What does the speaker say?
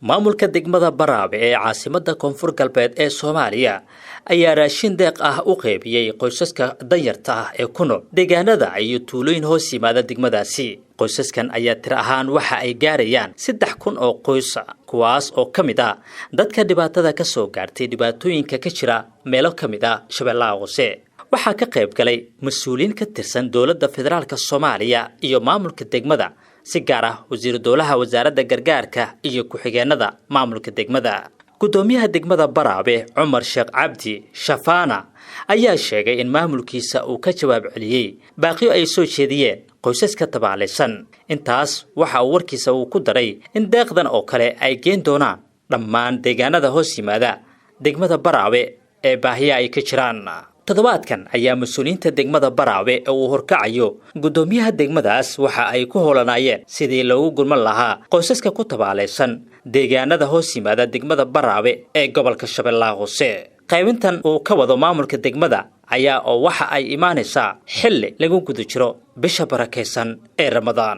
maamulka degmada Baraawe ee caasimadda Koonfur Galbeed ee Soomaaliya ayaa raashin deeq ah u qaybiyay qoysaska danyarta ah ee ku nool deegaanada ay tuulooyin hoos yimaada degmadaasi. qoysaskan ayaa tir ahaan waxa ay gaarayaan 3,000 oo qoys kuwaas oo kamid ah dadka dhibaatada ka soo gaartay dhibaatooyinka ka jira meelo kamid ah Shabeellaha Hoose. waxaa ka qayb galay mas'uuliyiin ka tirsan dowladda federaalka Soomaaliya iyo maamulka degmada si gaar ah wasiir dowlaha wasaaradda gargaarka iyo ku-xigeenada maamulka degmada. gudoomiyaha degmada Baraawe Cumar Sheekh Cabdi Shafaana ayaa sheegay in maamulkiisa uu ka jawaab celiyay baaqiyo ay soo jeediyeen qoysaska tabaalaysan. intaas waxa uu warkiisa uu ku daray in deeqdan oo kale ay geen doonaan dhammaan deegaanada hoos yimaada degmada Baraawe ee baahiya ay ka jiraan. toddobaadkan ayaa mas'uuliyiinta degmada Baraawe uu horkacayo gudoomiyaha degmadaas waxa ay ku hoolanayeen sidii loogu gurman lahaa qoysaska ku tabaalaysan deegaanada hoos yimaada degmada Baraawe ee gobolka Shabeellaha Hoose. qaybintan uu ka wado maamulka degmada ayaa oo waxa ay imaanaysaa xilli lagu guda jiro bisha barakeysan ee Ramadaan.